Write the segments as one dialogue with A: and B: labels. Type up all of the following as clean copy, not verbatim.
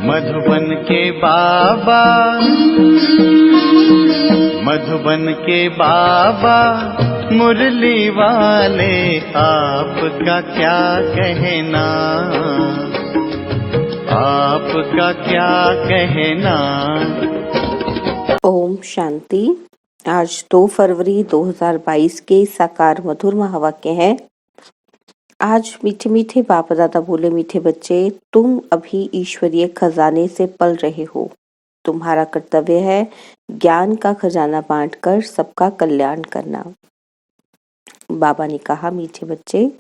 A: मधुबन के बाबा, मधुबन के बाबा मुरली वाले, आपका क्या कहना, आपका क्या कहना।
B: ओम शांति। आज 2 फरवरी 2022 के साकार मधुर महावाक्य है। आज मीठे मीठे बाप दादा बोले, मीठे बच्चे, तुम अभी ईश्वरीय खजाने से पल रहे हो। तुम्हारा कर्तव्य है ज्ञान का खजाना बांटकर सबका कल्याण करना। बाबा ने कहा, मीठे बच्चे,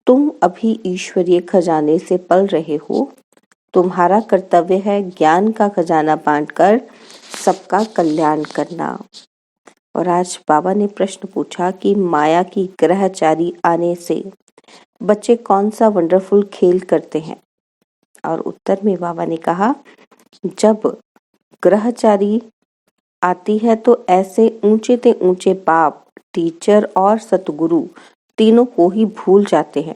B: तुम अभी ईश्वरीय खजाने से पल रहे हो। तुम्हारा कर्तव्य है ज्ञान का खजाना बांटकर सबका कल्याण करना। और आज बाबा ने प्रश्न पूछा कि माया की ग्रहचारी आने से बच्चे कौन सा वंडरफुल खेल करते हैं। और उत्तर में बाबा ने कहा, जब ग्रहचारी आती है तो ऐसे ऊंचे ते ऊंचे बाप, टीचर और सतगुरु तीनों को ही भूल जाते हैं।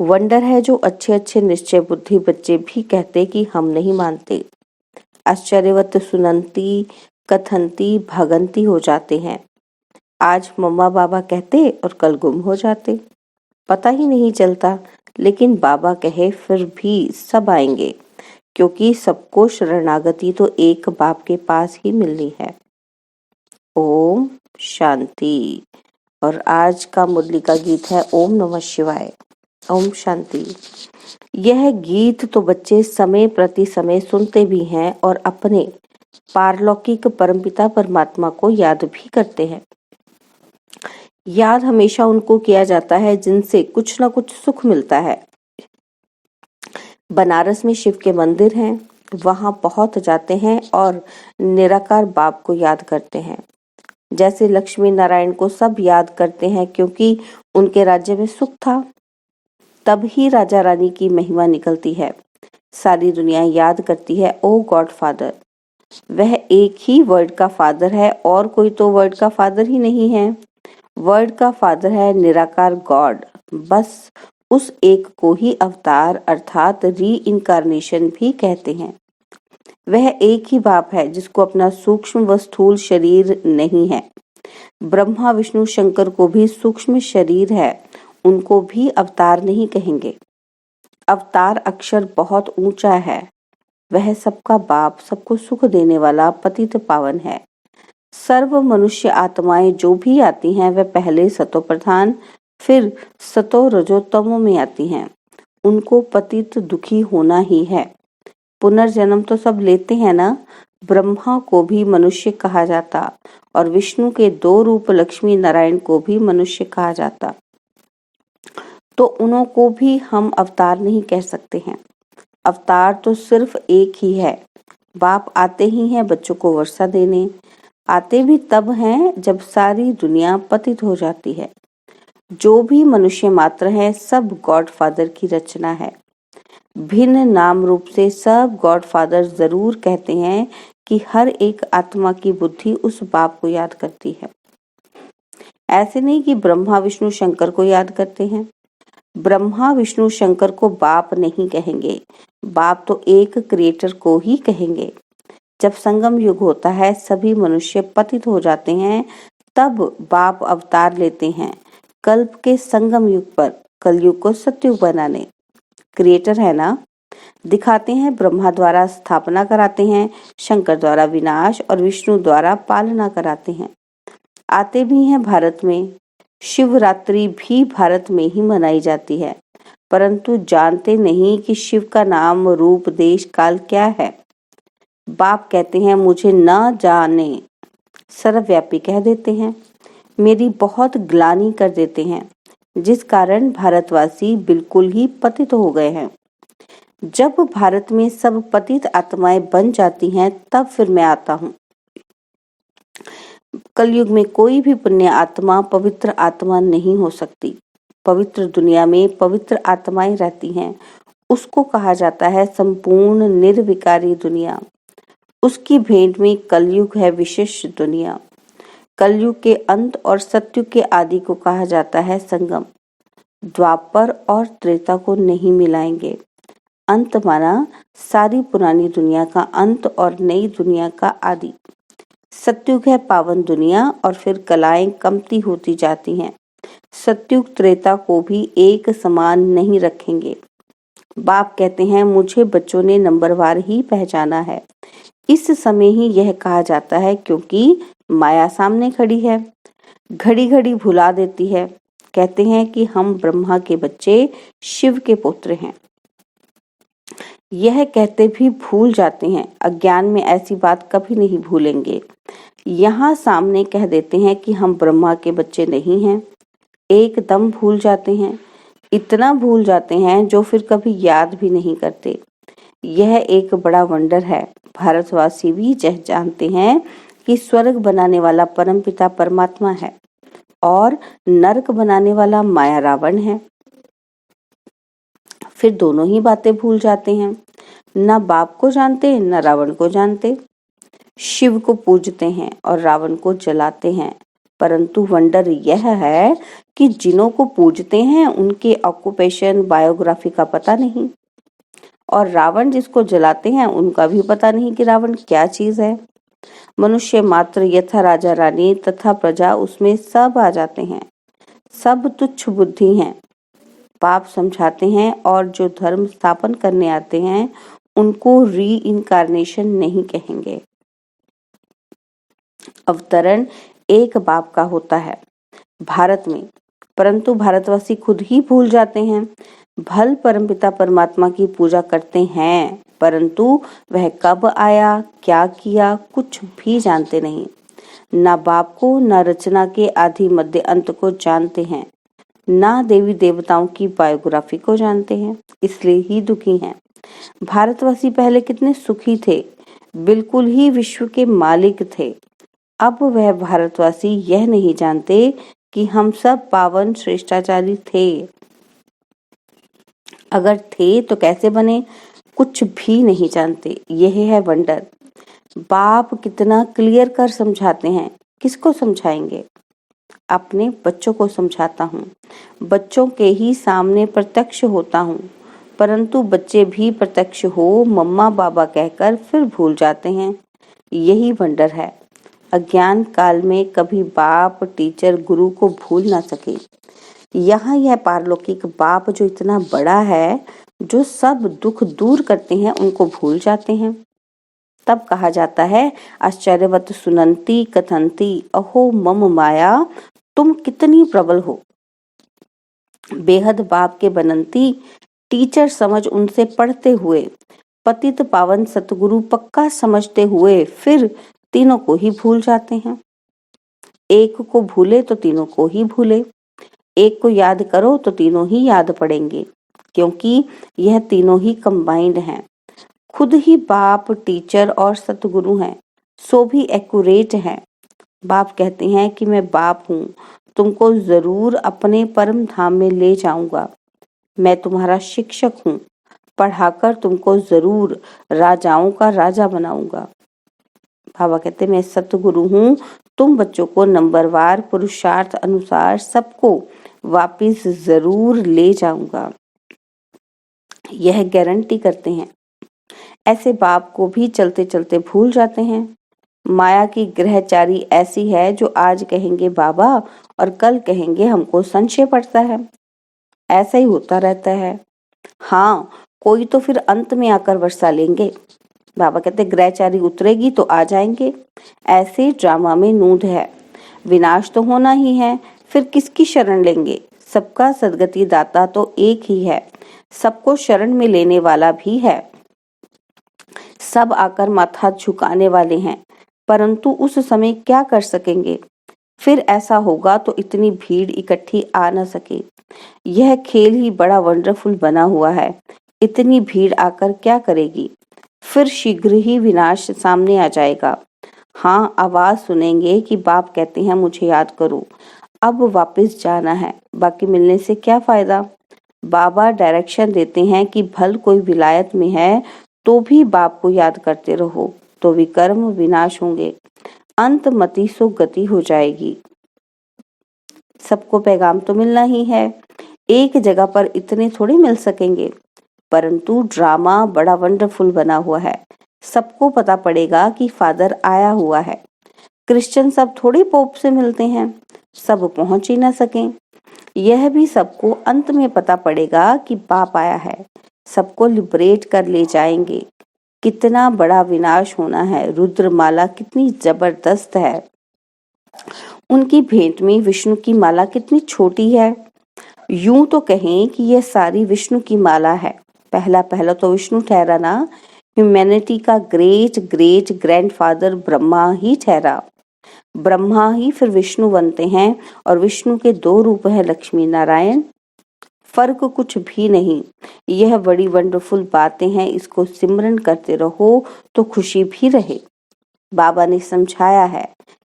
B: वंडर है जो अच्छे अच्छे निश्चय बुद्धि बच्चे भी कहते कि हम नहीं मानते। आश्चर्यवत सुनंती कथनती भगंती हो जाते हैं। आज मम्मा बाबा कहते और कल गुम हो जाते, पता ही नहीं चलता। लेकिन बाबा कहे फिर भी सब आएंगे, क्योंकि सबको शरणागति तो एक बाप के पास ही मिलनी है। ओम शांति। और आज का मुरली का गीत है ओम नमः शिवाय। ओम शांति। यह गीत तो बच्चे समय प्रति समय सुनते भी हैं और अपने पारलौकिक परमपिता परमात्मा को याद भी करते हैं। याद हमेशा उनको किया जाता है जिनसे कुछ ना कुछ सुख मिलता है। बनारस में शिव के मंदिर हैं, वहां बहुत जाते हैं और निराकार बाप को याद करते हैं। जैसे लक्ष्मी नारायण को सब याद करते हैं क्योंकि उनके राज्य में सुख था, तब ही राजा रानी की महिमा निकलती है। सारी दुनिया याद करती है, ओ गॉड फादर। वह एक ही वर्ड का फादर है और कोई तो वर्ड का फादर ही नहीं है। वर्ड का फादर है निराकार गॉड। बस उस एक को ही अवतार अर्थात री इनकारनेशन भी कहते हैं। वह एक ही बाप है जिसको अपना सूक्ष्म व स्थूल शरीर नहीं है। ब्रह्मा विष्णु शंकर को भी सूक्ष्म शरीर है, उनको भी अवतार नहीं कहेंगे। अवतार अक्षर बहुत ऊंचा है। वह सबका बाप, सबको सुख देने वाला पतित पावन है। सर्व मनुष्य आत्माएं जो भी आती हैं वह पहले सतो प्रधान फिर सतो रजोतमों में आती हैं। उनको पतित दुखी होना ही है। पुनर्जन्म तो सब लेते हैं ना। ब्रह्मा को भी मनुष्य कहा जाता और विष्णु के 2 रूप लक्ष्मी नारायण को भी मनुष्य कहा जाता, तो उन्हों को भी हम अवतार नहीं कह सकते हैं। अवतार तो सिर्फ एक ही है। बाप आते ही हैं बच्चों को वर्षा देने। आते भी तब हैं जब सारी दुनिया पतित हो जाती है। जो भी मनुष्य मात्र है सब गॉड फादर की रचना है। भिन्न नाम रूप से सब गॉड फादर जरूर कहते हैं कि हर एक आत्मा की बुद्धि उस बाप को याद करती है। ऐसे नहीं कि ब्रह्मा विष्णु शंकर को याद करते हैं। ब्रह्मा विष्णु शंकर को बाप नहीं कहेंगे, बाप तो एक क्रिएटर को ही कहेंगे। जब संगम युग होता है, सभी मनुष्य पतित हो जाते हैं, तब बाप अवतार लेते हैं कल्प के संगम युग पर, कलयुग को सत्युग बनाने। क्रिएटर है ना। दिखाते हैं ब्रह्मा द्वारा स्थापना कराते हैं, शंकर द्वारा विनाश और विष्णु द्वारा पालना कराते हैं। आते भी हैं भारत में। शिवरात्रि भी भारत में ही मनाई जाती है, परंतु जानते नहीं कि शिव का नाम रूप देश काल क्या है। बाप कहते हैं मुझे न जाने, सर्वव्यापी कह देते हैं, मेरी बहुत ग्लानि कर देते हैं, जिस कारण भारतवासी बिल्कुल ही पतित हो गए हैं। जब भारत में सब पतित आत्माएं बन जाती हैं तब फिर मैं आता हूँ। कलयुग में कोई भी पुण्य आत्मा पवित्र आत्मा नहीं हो सकती। पवित्र दुनिया में पवित्र आत्माएं रहती हैं, उसको कहा जाता है संपूर्ण निर्विकारी दुनिया। उसकी भेंट में कलयुग है विशेष दुनिया। कलयुग के अंत और सत्युग के आदि को कहा जाता है संगम। द्वापर और त्रेता को नहीं मिलाएंगे। अंत माना सारी पुरानी दुनिया का अंत और नई दुनिया का आदि। सतयुग है पावन दुनिया और फिर कलाएं कमती होती जाती हैं। सतयुग त्रेता को भी एक समान नहीं रखेंगे। बाप कहते हैं मुझे बच्चों ने नंबरवार ही पहचाना है। इस समय ही यह कहा जाता है क्योंकि माया सामने खड़ी है, घड़ी घड़ी भुला देती है। कहते हैं कि हम ब्रह्मा के बच्चे शिव के पुत्र हैं। यह कहते भी भूल जाते हैं। अज्ञान में ऐसी बात कभी नहीं भूलेंगे। यहाँ सामने कह देते हैं कि हम ब्रह्मा के बच्चे नहीं हैं। एकदम भूल जाते हैं। इतना भूल जाते हैं जो फिर कभी याद भी नहीं करते। यह एक बड़ा वंडर है। भारतवासी भी जानते हैं कि स्वर्ग बनाने वाला परमपिता परमात्मा है और नरक बनाने वाला माया रावण है। फिर दोनों ही बातें भूल जाते हैं। न बाप को जानते न रावण को जानते। शिव को पूजते हैं और रावण को जलाते हैं। परंतु वंडर यह है कि जिन्हों को पूजते हैं उनके ऑक्यूपेशन बायोग्राफी का पता नहीं, और रावण जिसको जलाते हैं उनका भी पता नहीं कि रावण क्या चीज है। मनुष्य मात्र यथा राजा रानी तथा प्रजा उसमें सब आ जाते हैं। सब तुच्छ बुद्धि हैं। पाप समझाते हैं और जो धर्म स्थापन करने आते हैं उनको री इनकारनेशन नहीं कहेंगे। अवतरण एक बाप का होता है भारत में, परंतु भारतवासी खुद ही भूल जाते हैं। भल परमपिता परमात्मा की पूजा करते हैं, परंतु वह कब आया, क्या किया, कुछ भी जानते नहीं। ना बाप को, ना रचना के आदि मध्य अंत को जानते हैं, ना देवी देवताओं की बायोग्राफी को जानते हैं, इसलिए ही दुखी हैं। भारतवासी पहले कितने सुखी थे, बिल्कुल ही विश्व के मालिक थे। अब वह भारतवासी यह नहीं जानते कि हम सब पावन श्रेष्ठाचारी थे। अगर थे तो कैसे बने, कुछ भी नहीं जानते। यह है वंडर। बाप कितना क्लियर कर समझाते हैं। किसको समझाएंगे? अपने बच्चों को समझाता हूँ। बच्चों के ही सामने प्रत्यक्ष होता हूँ, परंतु बच्चे भी प्रत्यक्ष हो मम्मा बाबा कहकर फिर भूल जाते हैं। यही वंडर है। अज्ञान काल में कभी बाप टीचर गुरु को भूल ना सके। यहाँ यह पारलौकिक बाप जो इतना बड़ा है, जो सब दुख दूर करते हैं, उनको भूल जाते हैं। तब कहा जाता है आश्चर्यवत सुनंती कथंती अहो मम माया, तुम कितनी प्रबल हो। बेहद बाप के बनंती टीचर समझ उनसे पढ़ते हुए, पतित पावन सतगुरु पक्का समझते हुए फिर तीनों को ही भूल जाते हैं। एक को भूले तो तीनों को ही भूले, एक को याद करो तो तीनों ही याद पड़ेंगे, क्योंकि यह तीनों ही कंबाइंड हैं। खुद ही बाप टीचर और सतगुरु हैं, सो भी एक्यूरेट हैं। बाप कहते हैं कि मैं बाप हूँ, तुमको जरूर अपने परम धाम में ले जाऊंगा। मैं तुम्हारा शिक्षक हूँ, पढ़ाकर तुमको जरूर राजाओं का राजा बनाऊंगा। बाबा कहते मैं सतगुरु हूँ, तुम बच्चों को नंबरवार पुरुषार्थ अनुसार सबको वापिस जरूर ले जाऊंगा। यह गारंटी करते हैं। ऐसे बाप को भी चलते चलते भूल जाते हैं। माया की ग्रहचारी ऐसी है जो आज कहेंगे बाबा और कल कहेंगे हमको संशय पड़ता है। ऐसा ही होता रहता है। हाँ, कोई तो फिर अंत में आकर वर्षा लेंगे। बाबा कहते ग्रहचारी उतरेगी तो आ जाएंगे। ऐसे ड्रामा में नूंद है। विनाश तो होना ही है, फिर किसकी शरण लेंगे? सबका सदगति दाता तो एक ही है, सबको शरण में लेने वाला भी है। सब आकर माथा झुकाने वाले हैं, परंतु उस समय क्या कर सकेंगे? फिर ऐसा होगा तो इतनी भीड़ इकट्ठी आ न सके। यह खेल ही बड़ा वंडरफुल बना हुआ है। इतनी भीड़ आकर क्या करेगी? फिर शीघ्र ही विनाश सामने आ जाएगा। हाँ, आवाज सुनेंगे कि बाप कहते हैं मुझे याद करो, अब वापस जाना है, बाकी मिलने से क्या फायदा। बाबा डायरेक्शन देते हैं कि भल कोई विलायत में है तो भी बाप को याद करते रहो, तो विकर्म विनाश होंगे, अंत मति सो गति हो जाएगी। सबको पैगाम तो मिलना ही है, एक जगह पर इतने थोड़े मिल सकेंगे। परंतु ड्रामा बड़ा वंडरफुल बना हुआ है। सबको पता पड़ेगा कि फादर आया हुआ है। क्रिश्चियन सब थोड़ी पोप से मिलते हैं, सब पहुंच ही ना सकें। यह भी सबको अंत में पता पड़ेगा कि बाप आया है, सबको लिबरेट कर ले जाएंगे। कितना बड़ा विनाश होना है। रुद्रमाला कितनी जबरदस्त है। उनकी भेंट में विष्णु की माला कितनी छोटी है। यूं तो कहें कि यह सारी विष्णु की माला है। पहला तो विष्णु ठहरा ना, ह्यूमैनिटी का ग्रेट ग्रेट ग्रैंडफादर ब्रह्मा ही ठहरा। ब्रह्मा ही फिर विष्णु बनते हैं और विष्णु के दो रूप हैं, लक्ष्मी नारायण। फर्क कुछ भी नहीं। यह बड़ी वंडरफुल बातें हैं, इसको सिमरन करते रहो तो खुशी भी रहे। बाबा ने समझाया है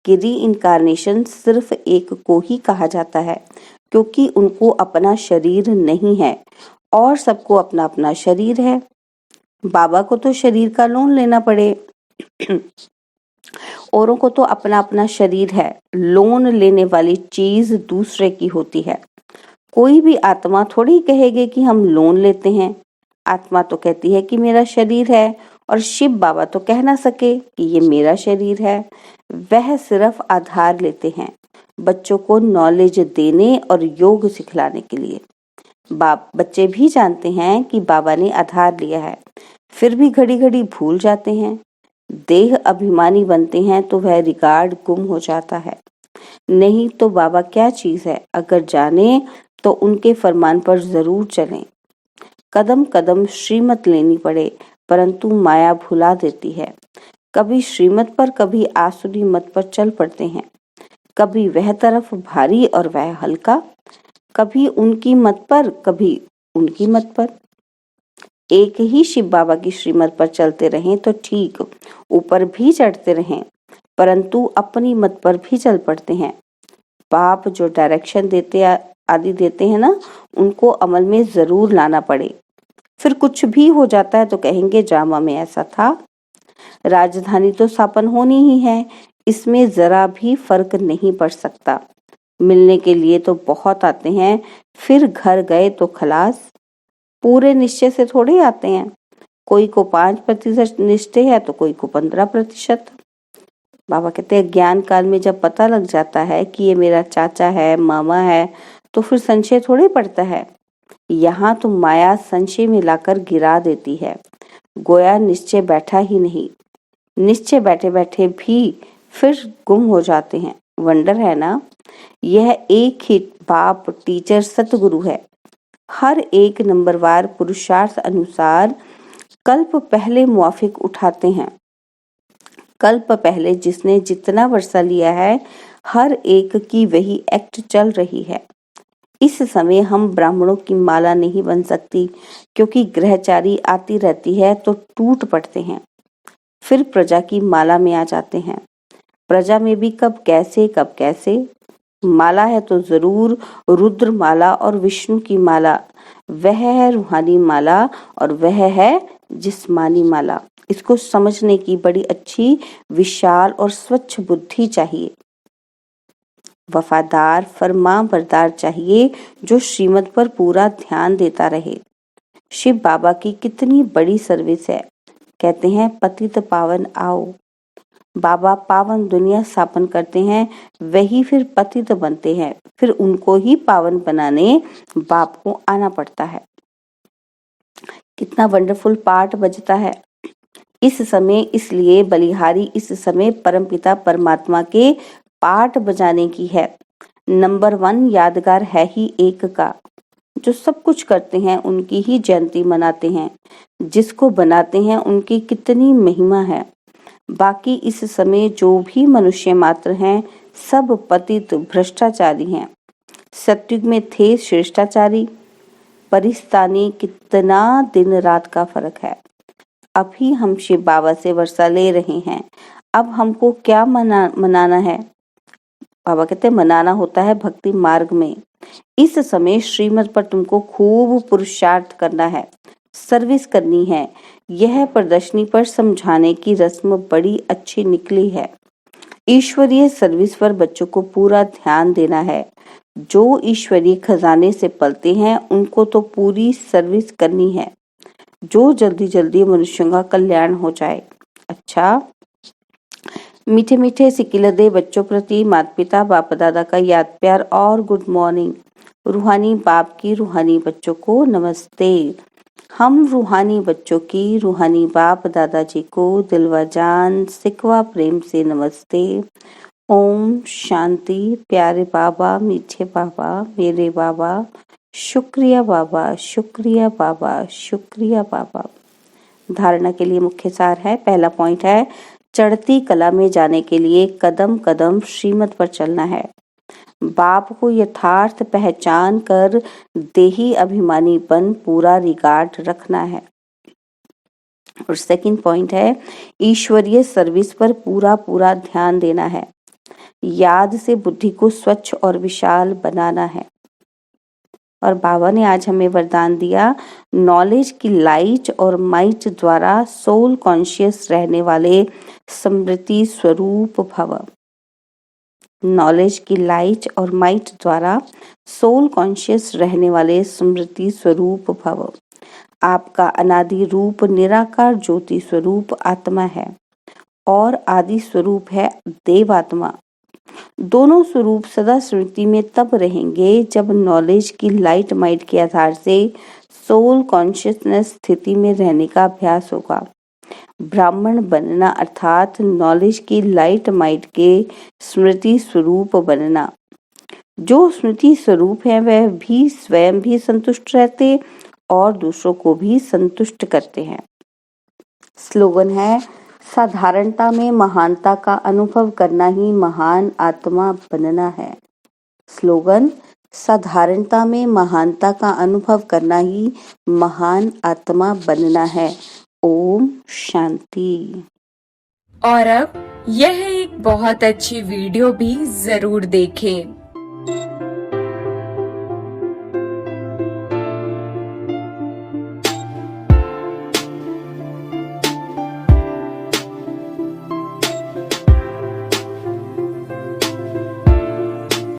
B: कि री इनकारनेशन सिर्फ एक को ही कहा जाता है, क्योंकि उनको अपना शरीर नहीं है और सबको अपना अपना शरीर है। बाबा को तो शरीर का लोन लेना पड़े, औरों को तो अपना अपना शरीर है। लोन लेने वाली चीज दूसरे की होती है। कोई भी आत्मा थोड़ी कहेगी कि हम लोन लेते हैं। आत्मा तो कहती है कि मेरा शरीर है, और शिव बाबा तो कह ना सके कि ये मेरा शरीर है। वह सिर्फ आधार लेते हैं, बच्चों को नॉलेज देने और योग सिखलाने के लिए। बच्चे भी जानते हैं कि बाबा ने आधार लिया है, फिर भी घड़ी घड़ी भूल जाते हैं। देह अभिमानी बनते हैं तो वह रिगार्ड गुम हो जाता है। नहीं तो बाबा क्या चीज है, अगर जाने तो उनके फरमान पर जरूर चलें। कदम कदम श्रीमत लेनी पड़े, परंतु माया भुला देती है। कभी श्रीमत पर कभी आसुरी मत पर चल पड़ते हैं। कभी वह तरफ भारी और वह हल्का, कभी उनकी मत पर कभी उनकी मत पर। एक ही शिव बाबा की श्रीमत पर चलते रहें तो ठीक, ऊपर भी चढ़ते रहें, परंतु अपनी मत पर भी चल पड़ते हैं। बाप जो डायरेक्शन आदि देते हैं ना, उनको अमल में जरूर लाना पड़े। फिर कुछ भी हो जाता है तो कहेंगे ड्रामा में ऐसा था। राजधानी तो स्थापन होनी ही है, इसमें जरा भी फर्क नहीं पड़ सकता। मिलने के लिए तो बहुत आते हैं, फिर घर गए तो खलास। पूरे निश्चय से थोड़े आते हैं। कोई को 5% निश्चय है तो कोई को 15%। बाबा कहते हैं ज्ञान काल में जब पता लग जाता है कि ये मेरा चाचा है, मामा है, तो फिर संशय थोड़े पड़ता है। यहाँ तो माया संशय में लाकर गिरा देती है। गोया निश्चय बैठा ही नहीं, निश्चय बैठे बैठे भी फिर गुम हो जाते हैं। वंडर है ना। यह एक ही बाप टीचर सतगुरु है। हर एक नंबरवार पुरुषार्थ अनुसार कल्प पहले मुआफिक उठाते हैं। कल्प पहले जिसने जितना वर्षा लिया है, हर एक की वही एक्ट चल रही है। इस समय हम ब्राह्मणों की माला नहीं बन सकती, क्योंकि ग्रहचारी आती रहती है तो टूट पड़ते हैं। फिर प्रजा की माला में आ जाते हैं। प्रजा में भी कब कैसे माला है तो जरूर रुद्र माला और विष्णु की माला। वह है रूहानी माला और वह है जिस्मानी माला। इसको समझने की बड़ी अच्छी, विशाल और स्वच्छ बुद्धि चाहिए। वफादार फरमाबरदार चाहिए, जो श्रीमत पर पूरा ध्यान देता रहे। शिव बाबा की कितनी बड़ी सर्विस है। कहते हैं पतित पावन आओ। बाबा पावन दुनिया स्थापन करते हैं, वही फिर पतित बनते हैं, फिर उनको ही पावन बनाने बाप को आना पड़ता है। कितना वंडरफुल पाठ बजता है इस समय। इसलिए बलिहारी इस समय परमपिता परमात्मा के पाठ बजाने की है। नंबर 1 यादगार है ही एक का। जो सब कुछ करते हैं उनकी ही जयंती मनाते हैं। जिसको बनाते हैं उनकी कितनी महिमा है। बाकी इस समय जो भी मनुष्य मात्र हैं, सब पतित भ्रष्टाचारी हैं। सतयुग में थे श्रेष्ठाचारी, परिस्तानी। कितना दिन रात का फर्क है। अभी हम शिव बाबा से वर्षा ले रहे हैं। अब हमको क्या मनाना है। बाबा कहते मनाना होता है भक्ति मार्ग में। इस समय श्रीमत पर तुमको खूब पुरुषार्थ करना है, सर्विस करनी है। यह प्रदर्शनी पर समझाने की रस्म बड़ी अच्छी निकली है। ईश्वरीय सर्विस पर बच्चों को पूरा ध्यान देना है। जो ईश्वरीय खजाने से पलते हैं उनको तो पूरी सर्विस करनी है। जो जल्दी जल्दी मनुष्यों का कल्याण हो जाए। अच्छा, मीठे मीठे सिकिलदे बच्चों प्रति माता पिता बाप दादा का याद प्यार और गुड मॉर्निंग। रूहानी बाप की रूहानी बच्चों को नमस्ते। हम रूहानी बच्चों की रूहानी बाप दादाजी को दिल व जान सिकवा प्रेम से नमस्ते। ओम शांति। प्यारे बाबा, मीठे बाबा, मेरे बाबा, शुक्रिया बाबा, शुक्रिया बाबा, शुक्रिया बाबा। धारणा के लिए मुख्य सार है। पहला पॉइंट है, चढ़ती कला में जाने के लिए कदम कदम श्रीमत पर चलना है। बाप को यथार्थ पहचान कर देही अभिमानीपन पूरा रिगार्ड रखना है। और सेकंड पॉइंट है, ईश्वरीय सर्विस पर पूरा पूरा ध्यान देना है। याद से बुद्धि को स्वच्छ और विशाल बनाना है। और बाबा ने आज हमें वरदान दिया, नॉलेज की लाइट और माइट द्वारा सोल कॉन्शियस रहने वाले स्मृति स्वरूप भव। नॉलेज की लाइट और माइट द्वारा सोल कॉन्शियस रहने वाले स्मृति स्वरूप भव। आपका अनादि रूप निराकार ज्योति स्वरूप आत्मा है और आदि स्वरूप है देवात्मा। दोनों स्वरूप सदा स्मृति में तब रहेंगे जब नॉलेज की लाइट माइट के आधार से सोल कॉन्शियसनेस स्थिति में रहने का अभ्यास होगा। ब्राह्मण बनना अर्थात नॉलेज की लाइट माइट के स्मृति स्वरूप बनना। जो स्मृति स्वरूप है वह भी स्वयं भी संतुष्ट रहते और दूसरों को भी संतुष्ट करते हैं। स्लोगन है, साधारणता में महानता का अनुभव करना ही महान आत्मा बनना है। स्लोगन, साधारणता में महानता का अनुभव करना ही महान आत्मा बनना है। ओम शांति।
C: और अब यह एक बहुत अच्छी वीडियो भी जरूर देखें।